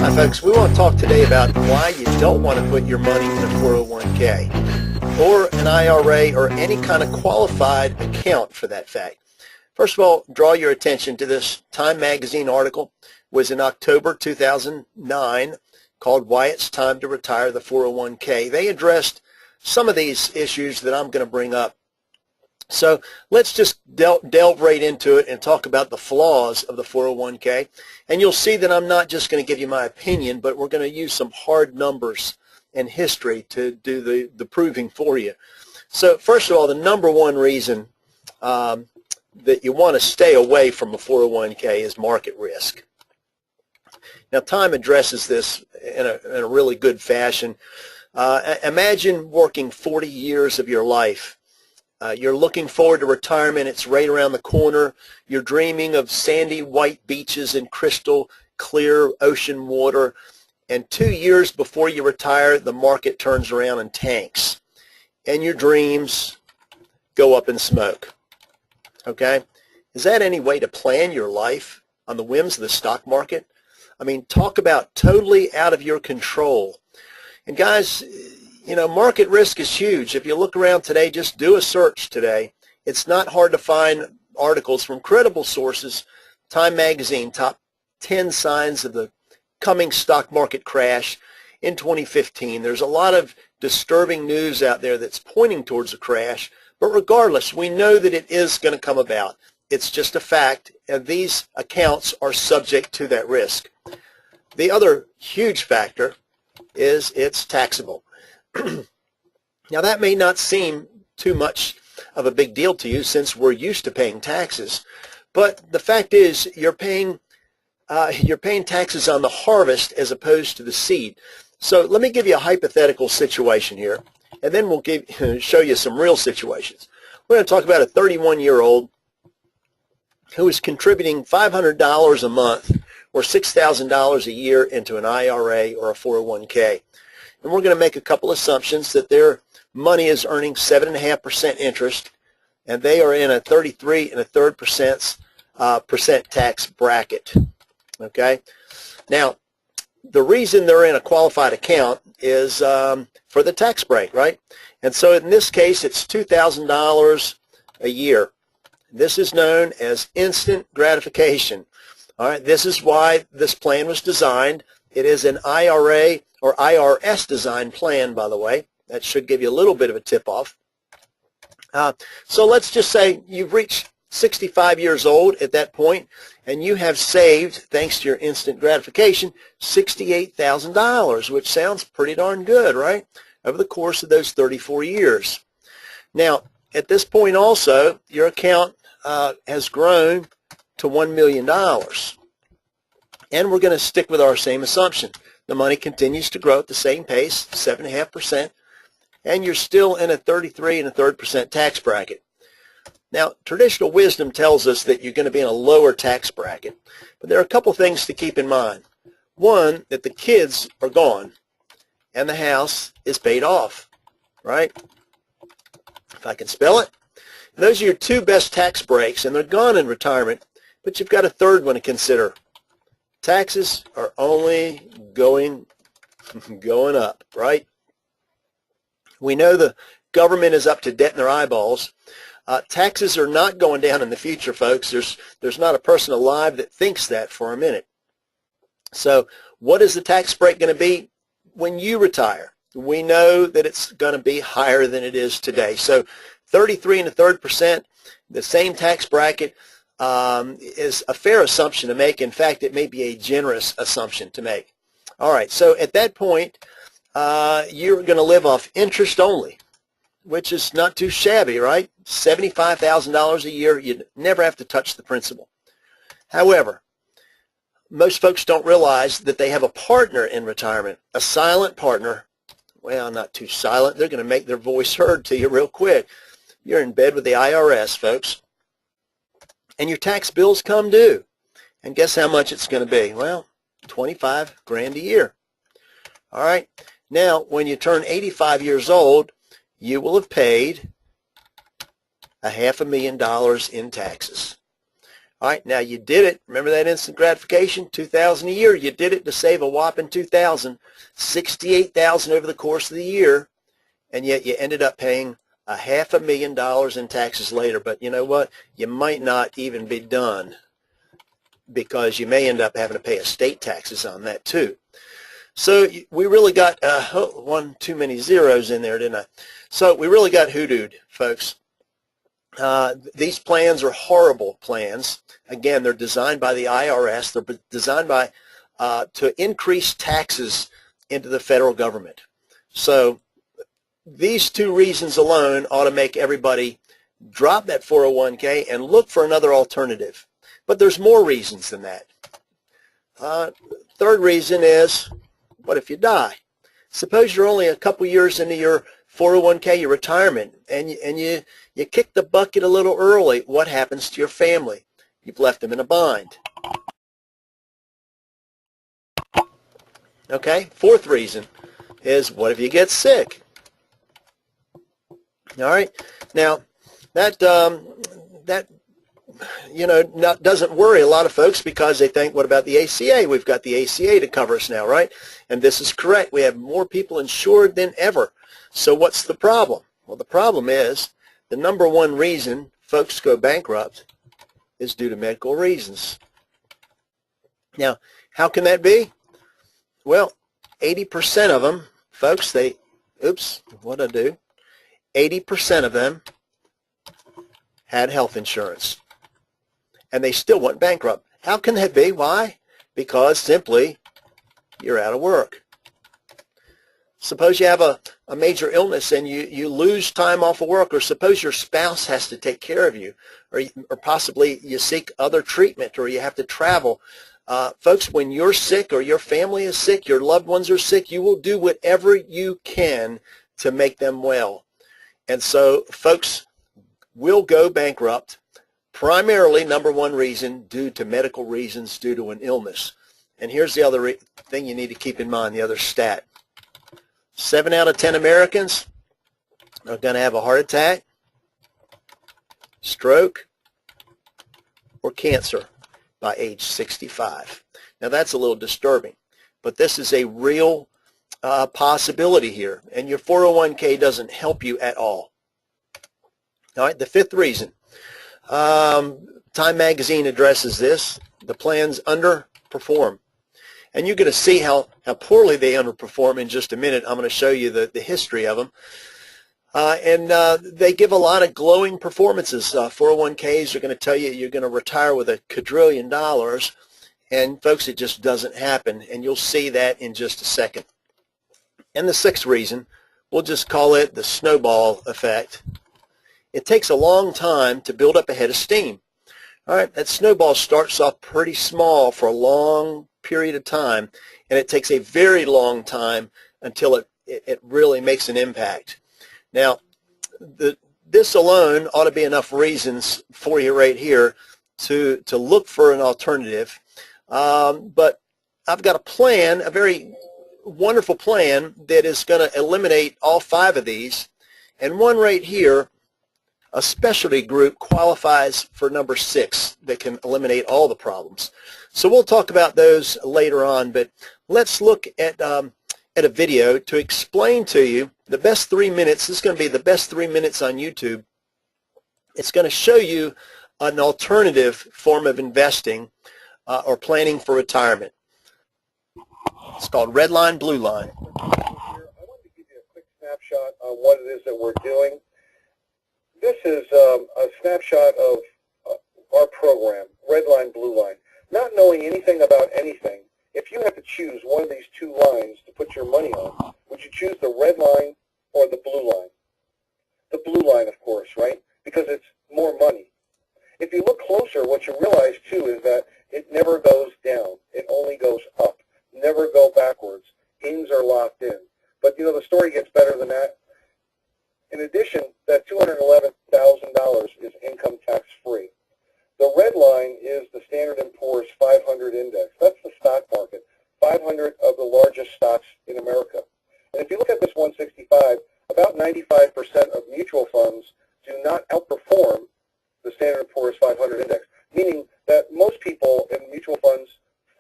Hi folks, we want to talk today about why you don't want to put your money in a 401k or an IRA or any kind of qualified account for that fact. First of all, draw your attention to this Time Magazine article. It was in October 2009 called Why It's Time to Retire the 401k. They addressed some of these issues that I'm going to bring up. So let's just delve right into it and talk about the flaws of the 401k. And you'll see that I'm not just going to give you my opinion, but we're going to use some hard numbers and history to do the proving for you. So first of all, the number one reason that you want to stay away from a 401k is market risk. Now, Time addresses this in a really good fashion. Imagine working 40 years of your life. You're looking forward to retirement. It's right around the corner. You're dreaming of sandy white beaches and crystal clear ocean water. And 2 years before you retire, the market turns around and tanks. And your dreams go up in smoke. Okay? Is that any way to plan your life on the whims of the stock market? I mean, talk about totally out of your control. And guys, you know, market risk is huge. If you look around today, just do a search today. It's not hard to find articles from credible sources. Time Magazine, top 10 signs of the coming stock market crash in 2015. There's a lot of disturbing news out there that's pointing towards a crash. But regardless, we know that it is going to come about. It's just a fact, and these accounts are subject to that risk. The other huge factor is it's taxable. Now, that may not seem too much of a big deal to you since we're used to paying taxes, but the fact is you're paying taxes on the harvest as opposed to the seed. So let me give you a hypothetical situation here, and then we'll show you some real situations. We're going to talk about a 31-year-old who is contributing $500 a month or $6,000 a year into an IRA or a 401k. And we're going to make a couple assumptions that their money is earning 7.5% interest, and they are in a 33 1/3% tax bracket. Okay. Now, the reason they're in a qualified account is for the tax break, right? And so in this case, it's $2,000 a year. This is known as instant gratification. All right. This is why this plan was designed. It is an IRA or IRS design plan, by the way. That should give you a little bit of a tip-off. So let's just say you've reached 65 years old at that point, and you have saved, thanks to your instant gratification, $68,000, which sounds pretty darn good, right, over the course of those 34 years. Now, at this point also, your account has grown to $1 million. And we're going to stick with our same assumption. The money continues to grow at the same pace, 7.5%, and you're still in a 33 1/3% tax bracket. Now, traditional wisdom tells us that you're going to be in a lower tax bracket, but there are a couple things to keep in mind. One, that the kids are gone and the house is paid off, right? If I can spell it. And those are your two best tax breaks, and they're gone in retirement, but you've got a third one to consider. Taxes are only going up, right? We know the government is up to debt in their eyeballs. Taxes are not going down in the future, folks. There's not a person alive that thinks that for a minute. So what is the tax break going to be when you retire? We know that it's going to be higher than it is today. So 33 1/3%, the same tax bracket, is a fair assumption to make. In fact, it may be a generous assumption to make. All right, so at that point, you're going to live off interest only, which is not too shabby, right? $75,000 a year, you never have to touch the principal. However, most folks don't realize that they have a partner in retirement, a silent partner. Well, not too silent. They're going to make their voice heard to you real quick. You're in bed with the IRS, folks. And your tax bills come due. And guess how much it's going to be? Well, 25 grand a year. All right. Now, when you turn 85 years old, you will have paid $500,000 in taxes. All right, now you did it. Remember that instant gratification, $2,000 a year. You did it to save a whopping $2,000, $68,000 over the course of the year, and yet you ended up paying $500,000 in taxes later. But you know what? You might not even be done, because you may end up having to pay estate taxes on that too. So we really got one too many zeros in there, didn't I? So we really got hoodooed, folks. These plans are horrible plans. Again, they're designed by the IRS. They're designed by to increase taxes into the federal government. So these two reasons alone ought to make everybody drop that 401k and look for another alternative. But there's more reasons than that. Third reason is, what if you die? Suppose you're only a couple years into your 401k, your retirement, and you kick the bucket a little early. What happens to your family? You've left them in a bind. Okay, fourth reason is, what if you get sick? All right, now that doesn't worry a lot of folks, because they think, what about the ACA? We've got the ACA to cover us now, right? And this is correct. We have more people insured than ever. So what's the problem? Well, the problem is the number one reason folks go bankrupt is due to medical reasons. Now, how can that be? Well, 80% of them, folks, what'd I do? 80% of them had health insurance, and they still went bankrupt. How can that be? Why? Because simply you're out of work. Suppose you have a major illness and you lose time off of work, or suppose your spouse has to take care of you, or possibly you seek other treatment, or you have to travel. Folks, when you're sick, or your family is sick, your loved ones are sick, you will do whatever you can to make them well. And so folks will go bankrupt, primarily, number one reason, due to medical reasons, due to an illness. And here's the other thing you need to keep in mind, the other stat. 7 out of 10 Americans are going to have a heart attack, stroke, or cancer by age 65. Now that's a little disturbing, but this is a real possibility here, and your 401k doesn't help you at all. All right, the fifth reason. Time Magazine addresses this. The plans underperform. And you're going to see how poorly they underperform in just a minute. I'm going to show you the history of them. They give a lot of glowing performances. 401ks are going to tell you you're going to retire with $1 quadrillion. And folks, it just doesn't happen. And you'll see that in just a second. And the sixth reason, we'll just call it the snowball effect. It takes a long time to build up a head of steam. All right, that snowball starts off pretty small for a long period of time, and it takes a very long time until it really makes an impact. Now, this alone ought to be enough reasons for you right here to look for an alternative. But I've got a plan, a very wonderful plan, that is going to eliminate all 5 of these. And one right here, a specialty group, qualifies for number 6 that can eliminate all the problems. So we'll talk about those later on, but let's look at a video to explain to you the best 3 minutes. This is going to be the best 3 minutes on YouTube. It's going to show you an alternative form of investing or planning for retirement. It's called Red Line, Blue Line. I wanted to give you a quick snapshot on what it is that we're doing. This is a snapshot of our program, Red Line, Blue Line. Not knowing anything about anything, if you have to choose one of these 2 lines to put your money on, would you choose the red line or the blue line? The blue line, of course, right? Because it's more money. If you look closer, what you realize, too, is that it never goes down. It only goes up. Never go backwards. Ins are locked in. But, you know, the story gets better than that. In addition, that $211,000 is income tax free. The red line is the Standard & Poor's 500 index. That's the stock market, 500 of the largest stocks in America. And if you look at this 165, about 95% of mutual funds do not outperform the Standard & Poor's 500 index, meaning that most people in mutual funds,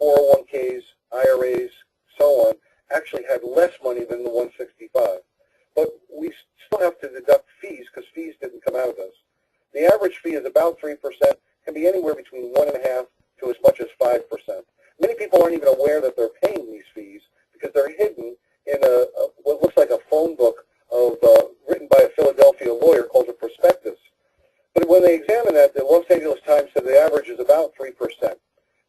401ks, IRAs, so on, actually had less money than the 165. But we still have to deduct fees because fees didn't come out of this. The average fee is about 3%, can be anywhere between 1.5% to as much as 5%. Many people aren't even aware that they're paying these fees because they're hidden in what looks like a phone book written by a Philadelphia lawyer called a prospectus. But when they examine that, the Los Angeles Times said the average is about 3%.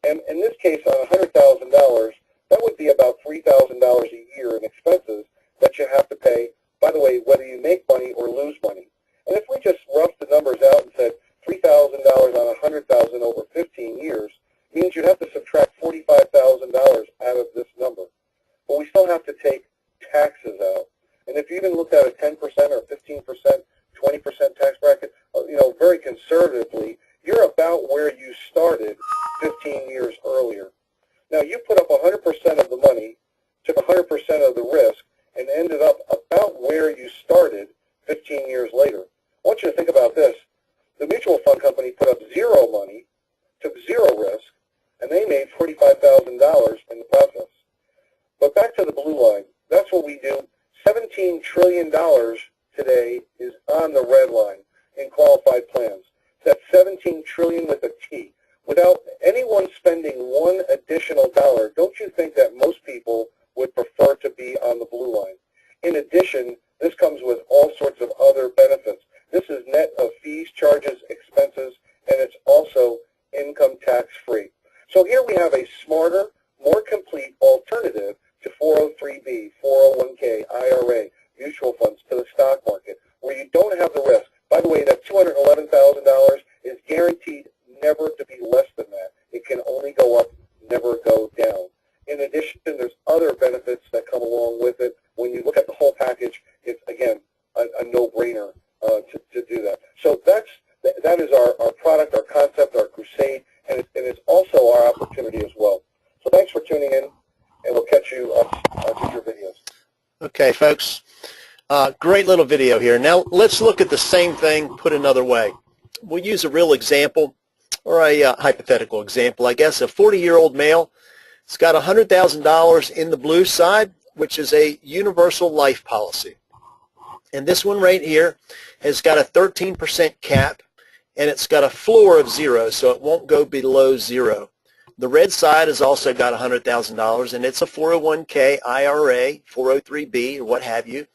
And in this case, on $100,000, that would be about $3,000 a year in expenses that you have to pay, by the way, whether you make money or lose money. And if we just roughed the numbers out and said $3,000 on $100,000 over 15 years, means you'd have to subtract $45,000 out of this number. But we still have to take taxes out. And if you even looked at a 10% or 15%, 20% tax bracket, very conservatively, you're about where you started 15 years earlier. Now, you put up 100% of the money, took 100% of the risk, and ended up about where you started 15 years later. I want you to think about this. The mutual fund company put up zero money, took zero risk, and they made $45,000 in the process. But back to the blue line. That's what we do. $17 trillion today is on the red line in qualified plans. That's $17 trillion with a T. Without anyone spending one additional dollar, don't you think that most people would prefer to be on the blue line? In addition, this comes with all sorts of other benefits. This is net of fees, charges, expenses, and it's also income tax free. So here we have a smarter, more complete alternative to 403b, 401k, IRA, mutual funds, to the stock market, where you don't have the risk. By the way, that $211,000 is guaranteed never to be less than that. It can only go up, never go down. In addition, there's other benefits that come along with it. When you look at the whole package, it's, again, a no-brainer to do that. So that is our product, our concept, our crusade, and it's also our opportunity as well. So thanks for tuning in, and we'll catch you on future videos. Okay, folks. Great little video here. Now let's look at the same thing put another way. We'll use a real example, or a hypothetical example, I guess. A 40-year-old male. It's got $100,000 in the blue side, which is a universal life policy. And this one right here has got a 13% cap, and it's got a floor of 0, so it won't go below 0. The red side has also got $100,000, and it's a 401k, IRA, 403b, or what have you.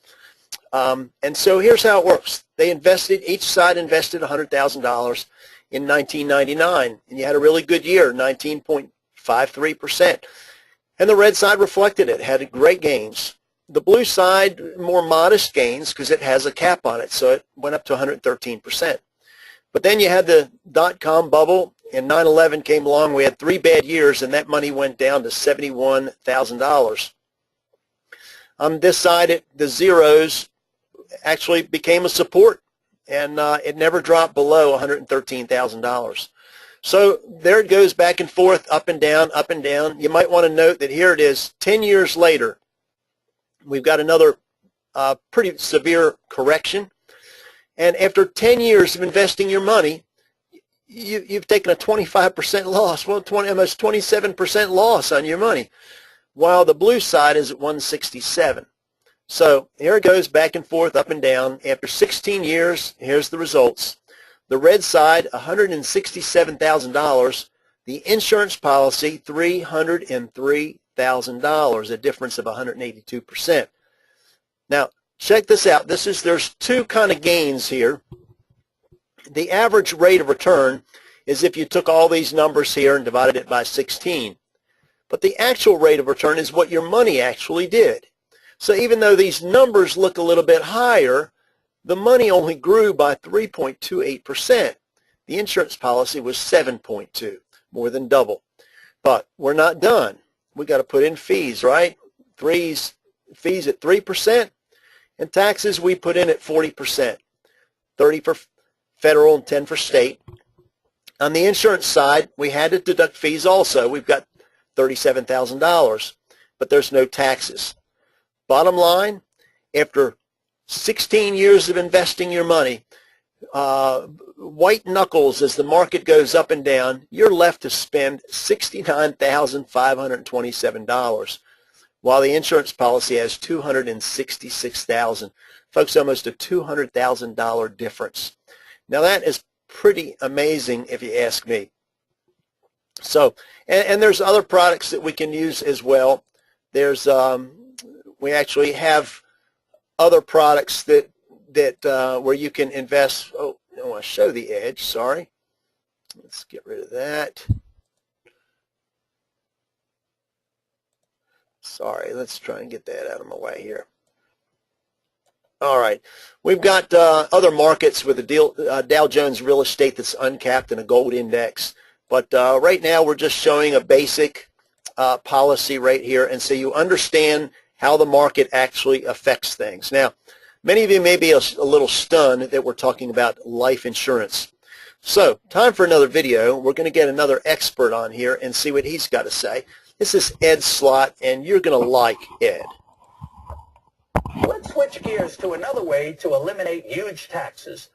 And so here's how it works. They invested, each side invested $100,000 in 1999, and you had a really good year, 19.53%. And the red side reflected it, had great gains. The blue side, more modest gains because it has a cap on it, so it went up to 113%. But then you had the dot-com bubble, and 9/11 came along. We had 3 bad years, and that money went down to $71,000. On this side, the zeros actually became a support, and it never dropped below $113,000. So there it goes back and forth, up and down, up and down. You might want to note that here it is 10 years later. We've got another pretty severe correction. And after 10 years of investing your money, you've taken a 25% loss, well, almost 27% loss on your money, while the blue side is at 167. So here it goes back and forth, up and down. After 16 years, here's the results. The red side, $167,000. The insurance policy, $303,000, a difference of 182%. Now, check this out. There's two kind of gains here. The average rate of return is if you took all these numbers here and divided it by 16. But the actual rate of return is what your money actually did. So even though these numbers look a little bit higher, the money only grew by 3.28%. The insurance policy was 7.2, more than double. But we're not done. We got to put in fees, right? Fees at 3%, and taxes we put in at 40%, 30 for federal and 10 for state. On the insurance side, we had to deduct fees also. We've got $37,000, but there's no taxes. Bottom line, after 16 years of investing your money, white knuckles as the market goes up and down, you're left to spend $69,527, while the insurance policy has $266,000. Folks, almost a $200,000 difference. Now that is pretty amazing if you ask me. So, and there's other products that we can use as well. There's, we actually have other products that where you can invest. Oh, I want to show the edge, sorry. Let's get rid of that. Sorry, let's try and get that out of my way here. All right, we've got other markets with the Dow Jones Real Estate that's uncapped and a gold index. But right now we're just showing a basic policy right here, and so you understand how the market actually affects things. Now, many of you may be a little stunned that we're talking about life insurance. So, time for another video. We're going to get another expert on here and see what he's got to say. This is Ed Slott, and you're going to like Ed. Let's switch gears to another way to eliminate huge taxes,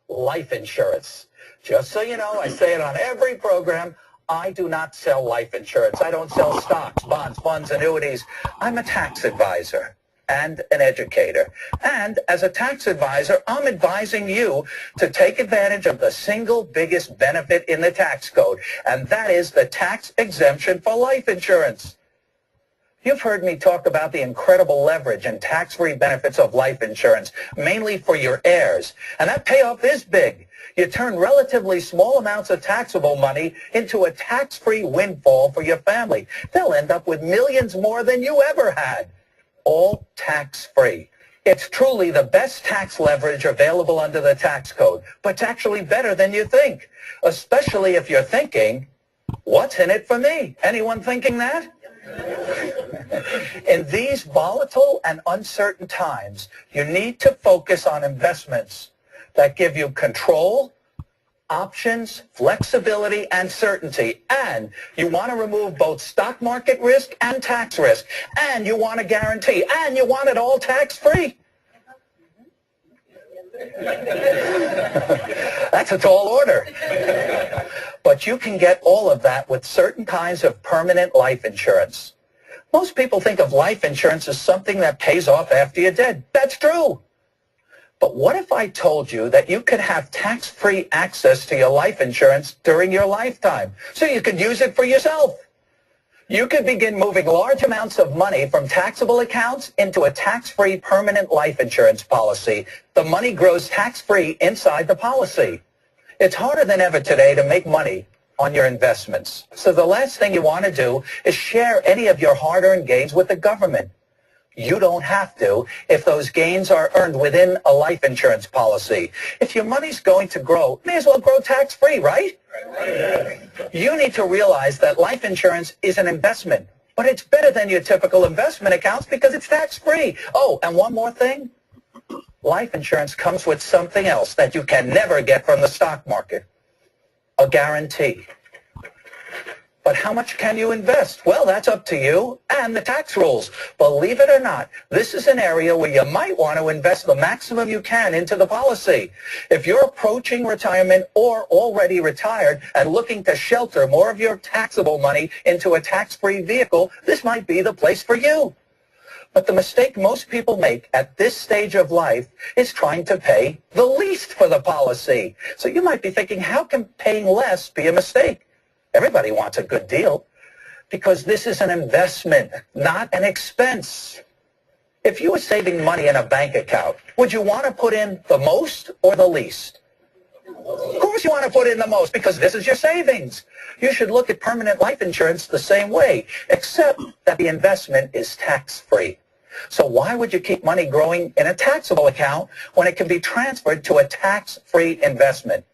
life insurance. Just so you know, I say it on every program, I do not sell life insurance. I don't sell stocks, bonds, funds, annuities. I'm a tax advisor and an educator. And as a tax advisor, I'm advising you to take advantage of the single biggest benefit in the tax code, and that is the tax exemption for life insurance. You've heard me talk about the incredible leverage and tax-free benefits of life insurance, mainly for your heirs. And that payoff is big. You turn relatively small amounts of taxable money into a tax-free windfall for your family. They'll end up with millions more than you ever had, all tax-free. It's truly the best tax leverage available under the tax code, but it's actually better than you think, especially if you're thinking, what's in it for me? Anyone thinking that? In these volatile and uncertain times, you need to focus on investments that give you control, options, flexibility, and certainty. And you want to remove both stock market risk and tax risk. And you want a guarantee. And you want it all tax-free. That's a tall order. But you can get all of that with certain kinds of permanent life insurance. Most people think of life insurance as something that pays off after you're dead. That's true. But what if I told you that you could have tax-free access to your life insurance during your lifetime, so you could use it for yourself? You could begin moving large amounts of money from taxable accounts into a tax-free permanent life insurance policy. The money grows tax-free inside the policy. It's harder than ever today to make money on your investments. So the last thing you want to do is share any of your hard-earned gains with the government. You don't have to if those gains are earned within a life insurance policy. If your money's going to grow, it may as well grow tax-free, right? You need to realize that life insurance is an investment, but it's better than your typical investment accounts because it's tax-free. Oh, and one more thing. Life insurance comes with something else that you can never get from the stock market, a guarantee. But how much can you invest? Well, that's up to you and the tax rules. Believe it or not, this is an area where you might want to invest the maximum you can into the policy. If you're approaching retirement or already retired and looking to shelter more of your taxable money into a tax-free vehicle, this might be the place for you. But the mistake most people make at this stage of life is trying to pay the least for the policy. So you might be thinking, how can paying less be a mistake? Everybody wants a good deal because this is an investment, not an expense. If you were saving money in a bank account, would you want to put in the most or the least? Of course you want to put in the most because this is your savings. You should look at permanent life insurance the same way, except that the investment is tax-free. So why would you keep money growing in a taxable account when it can be transferred to a tax-free investment?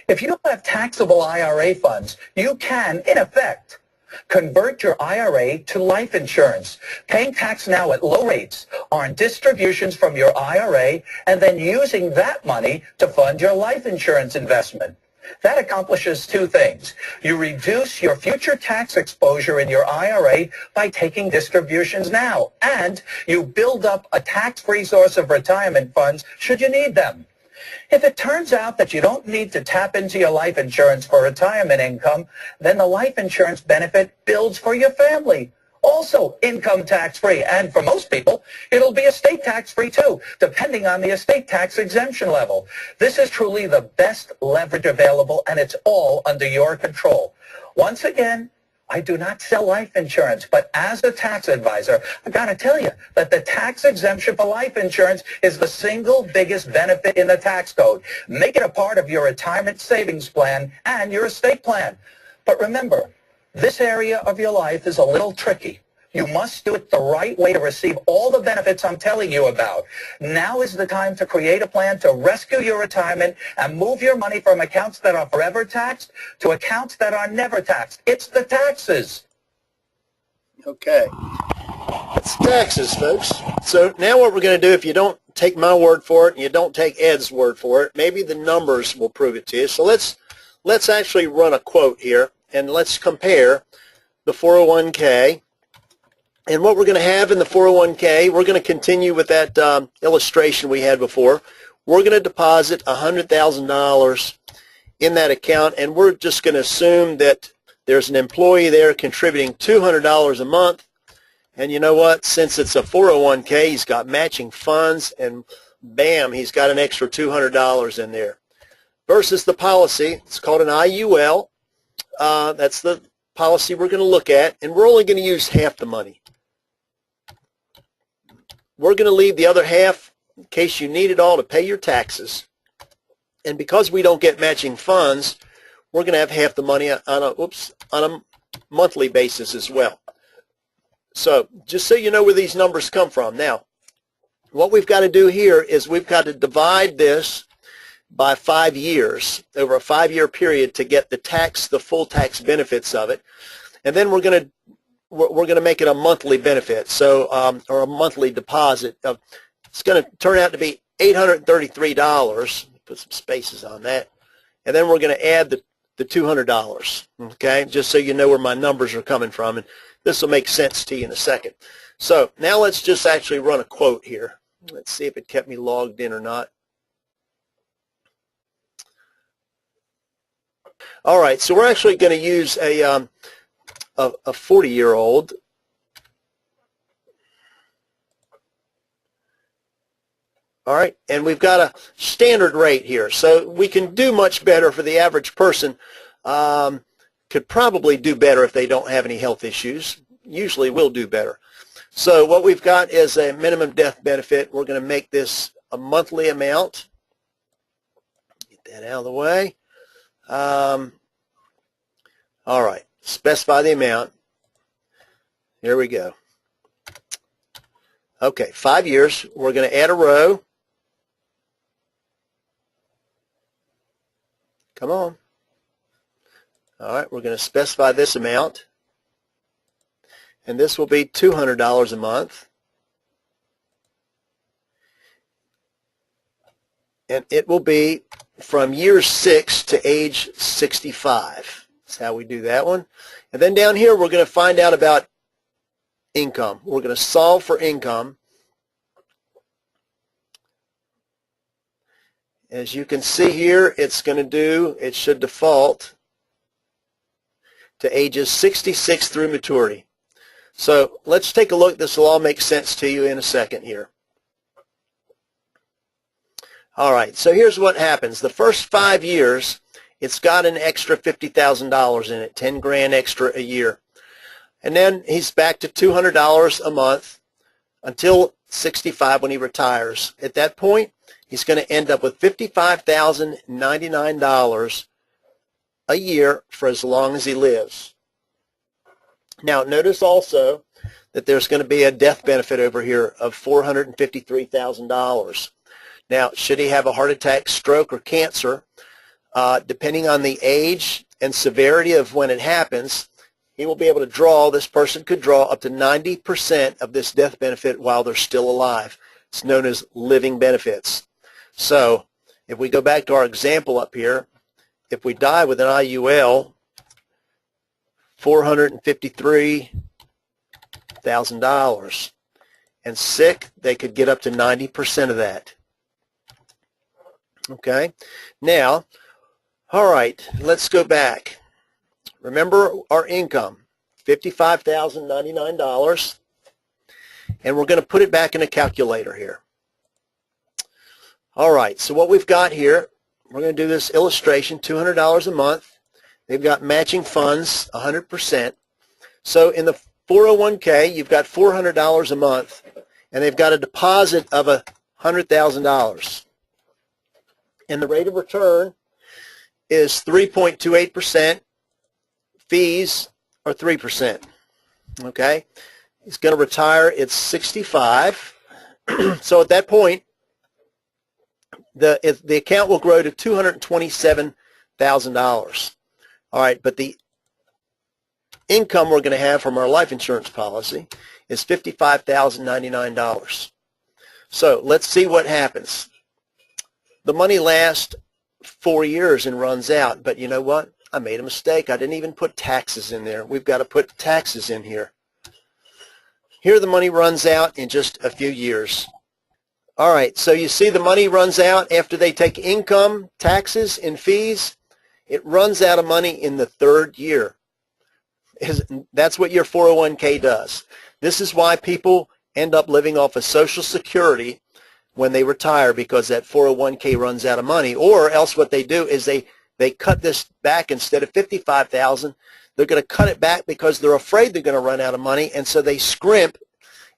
If you have taxable IRA funds, you can, in effect, convert your IRA to life insurance, paying tax now at low rates on distributions from your IRA, and then using that money to fund your life insurance investment. That accomplishes two things. You reduce your future tax exposure in your IRA by taking distributions now, and you build up a tax-free source of retirement funds should you need them. If it turns out that you don't need to tap into your life insurance for retirement income, then the life insurance benefit builds for your family. Also income tax-free, and for most people, it'll be estate tax-free too, depending on the estate tax exemption level. This is truly the best leverage available, and it's all under your control. Once again, I do not sell life insurance, but as a tax advisor, I got to tell you that the tax exemption for life insurance is the single biggest benefit in the tax code. Make it a part of your retirement savings plan and your estate plan. But remember, this area of your life is a little tricky. You must do it the right way to receive all the benefits I'm telling you about. Now is the time to create a plan to rescue your retirement and move your money from accounts that are forever taxed to accounts that are never taxed. It's the taxes. Okay. It's taxes, folks. So now what we're going to do, if you don't take my word for it and you don't take Ed's word for it, maybe the numbers will prove it to you. So let's actually run a quote here, and let's compare the 401k. And what we're going to have in the 401k, we're going to continue with that illustration we had before. We're going to deposit $100,000 in that account, and we're just going to assume that there's an employee there contributing $200 a month. And you know what? Since it's a 401k, he's got matching funds, and bam, he's got an extra $200 in there. Versus the policy, it's called an IUL. That's the policy we're going to look at, and we're only going to use half the money. We're going to leave the other half in case you need it all to pay your taxes. And because we don't get matching funds, we're going to have half the money on a monthly basis as well. So just so you know where these numbers come from. Now, what we've got to do here is we've got to divide this by 5 years, over a 5-year period, to get the full tax benefits of it. And then we're going to make it a monthly benefit, so or a monthly deposit. It's going to turn out to be $833. Put some spaces on that, and then we're going to add the $200. Okay, just so you know where my numbers are coming from, and this will make sense to you in a second. So now let's just actually run a quote here. Let's see if it kept me logged in or not. All right, so we're actually going to use a 40-year-old. All right, and we've got a standard rate here, so we can do much better for the average person. Could probably do better if they don't have any health issues. Usually will do better. So what we've got is a minimum death benefit. We're going to make this a monthly amount. Get that out of the way. All right, specify the amount. Here we go. Okay, 5 years. We're going to add a row. Come on. All right, we're going to specify this amount. And this will be $200 a month. And it will be from year 6 to age 65. That's how we do that one. And then down here, we're going to find out about income. We're going to solve for income. As you can see here, it should default to ages 66 through maturity. So let's take a look. This will all make sense to you in a second here. All right, so here's what happens. The first 5 years, it's got an extra $50,000 in it, 10 grand extra a year. And then he's back to $200 a month until 65 when he retires. At that point, he's going to end up with $55,099 a year for as long as he lives. Now, notice also that there's going to be a death benefit over here of $453,000. Now, should he have a heart attack, stroke, or cancer, depending on the age and severity of when it happens, he will be able to draw, this person could draw up to 90% of this death benefit while they're still alive. It's known as living benefits. So if we go back to our example up here, if we die with an IUL, $453,000, and sick, they could get up to 90% of that. Okay, now, all right, let's go back. Remember our income, $55,099, and we're going to put it back in a calculator here. All right, so what we've got here, we're going to do this illustration, $200 a month. They've got matching funds, 100%. So in the 401k, you've got $400 a month, and they've got a deposit of $100,000. And the rate of return is 3.28%. Fees are 3%. Okay? He's going to retire at 65. So at that point, the account will grow to $227,000. All right, but the income we're going to have from our life insurance policy is $55,099. So let's see what happens. The money lasts 4 years and runs out, but you know what? I made a mistake. I didn't even put taxes in there. We've got to put taxes in here. Here the money runs out in just a few years. All right, so you see the money runs out after they take income, taxes, and fees. It runs out of money in the 3rd year. That's what your 401k does. This is why people end up living off of Social Security when they retire, because that 401k runs out of money. Or else what they do is they cut this back. Instead of $55,000, they're going to cut it back because they're afraid they're going to run out of money, and so they scrimp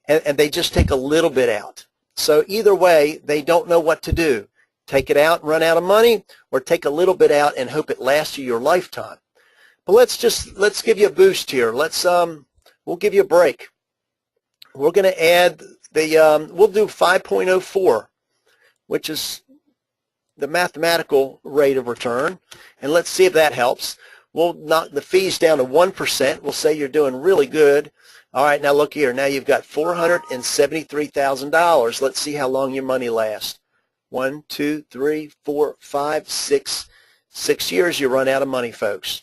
and they just take a little bit out. So either way, they don't know what to do. Take it out and run out of money, or take a little bit out and hope it lasts you your lifetime. But let's give you a boost here. We'll give you a break. We're going to add we'll do 5.04, which is the mathematical rate of return, and let's see if that helps. We'll knock the fees down to 1%. We'll say you're doing really good. All right, now look here. Now you've got $473,000. Let's see how long your money lasts. 1, 2, 3, 4, 5, 6. 6 years you run out of money, folks.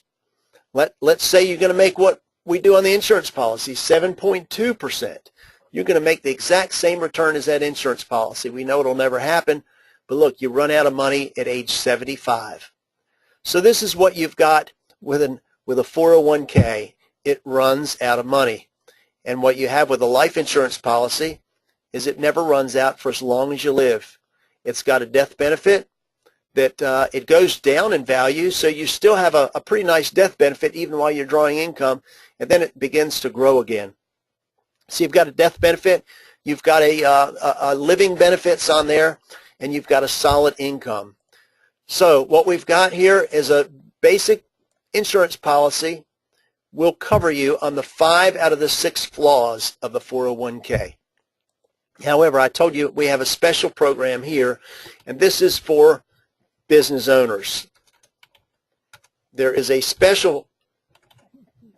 Let's say you're going to make what we do on the insurance policy, 7.2%. You're going to make the exact same return as that insurance policy. We know it'll never happen, but look, you run out of money at age 75. So this is what you've got with a 401k. It runs out of money. And what you have with a life insurance policy is it never runs out for as long as you live. It's got a death benefit that it goes down in value, so you still have a pretty nice death benefit even while you're drawing income, and then it begins to grow again. So you've got a death benefit, you've got a living benefits on there, and you've got a solid income. So what we've got here is a basic insurance policy. Will cover you on the 5 out of the 6 flaws of the 401k. However, I told you we have a special program here, and this is for business owners. There is a special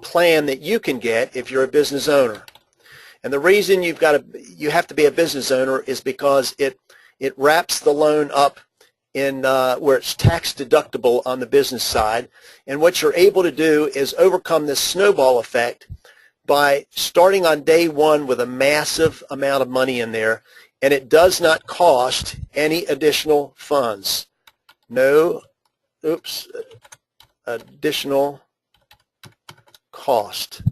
plan that you can get if you're a business owner. And the reason you have to be a business owner is because it wraps the loan up in where it's tax deductible on the business side, and what you're able to do is overcome this snowball effect by starting on day one with a massive amount of money in there, and it does not cost any additional funds. No, additional cost.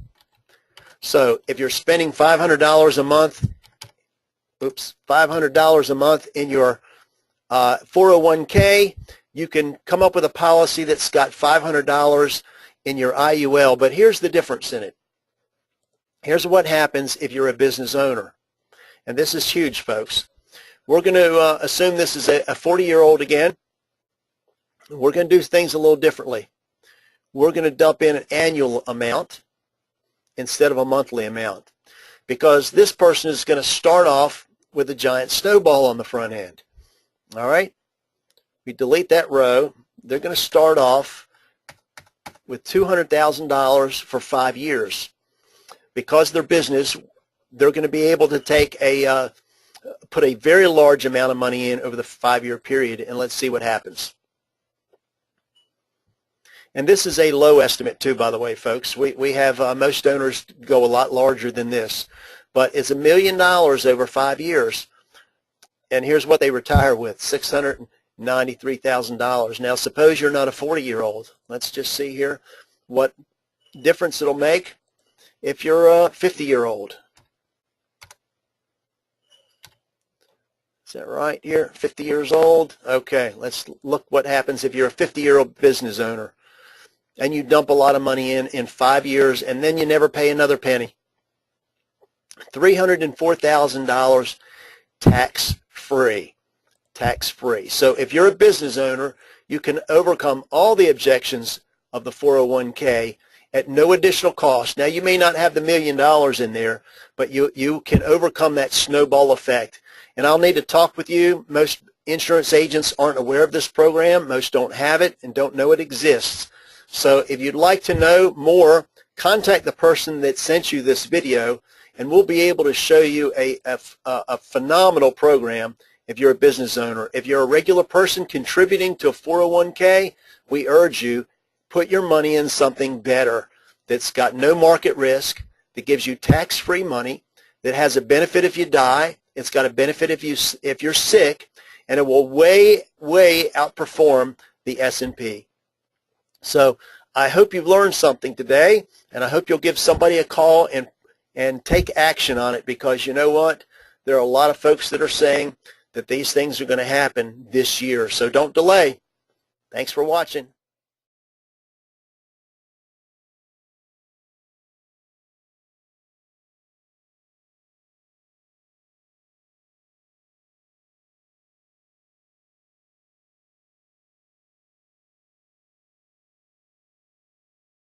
So if you're spending $500 a month, $500 a month in your 401k, you can come up with a policy that's got $500 in your IUL, but here's the difference in it. Here's what happens if you're a business owner, and this is huge, folks. We're going to assume this is a 40-year-old again. We're going to do things a little differently. We're going to dump in an annual amount instead of a monthly amount, because this person is going to start off with a giant snowball on the front end. All right, we delete that row. They're going to start off with $200,000 for 5 years. Because they're business, they're going to be able to take put a very large amount of money in over the 5-year period, and let's see what happens. And this is a low estimate too, by the way, folks. We have most owners go a lot larger than this, but it's $1 million over 5 years. And here's what they retire with, $690,000. $93,000. Now suppose you're not a 40-year-old. Let's just see here what difference it'll make if you're a 50-year-old. Is that right here? 50 years old? Okay, let's look what happens if you're a 50-year-old business owner and you dump a lot of money in 5 years and then you never pay another penny. $304,000 tax-free. Tax-free. So if you're a business owner, you can overcome all the objections of the 401k at no additional cost. Now, you may not have the $1 million in there, but you can overcome that snowball effect. And I'll need to talk with you. Most insurance agents aren't aware of this program. Most don't have it and don't know it exists. So if you'd like to know more, contact the person that sent you this video, and we'll be able to show you a phenomenal program if you're a business owner. If you're a regular person contributing to a 401k, we urge you, put your money in something better that's got no market risk, that gives you tax-free money, that has a benefit if you die, it's got a benefit if you're sick, and it will way outperform the S&P. So I hope you've learned something today, and I hope you'll give somebody a call and take action on it, because you know what? There are a lot of folks that are saying that these things are going to happen this year. So don't delay. Thanks for watching.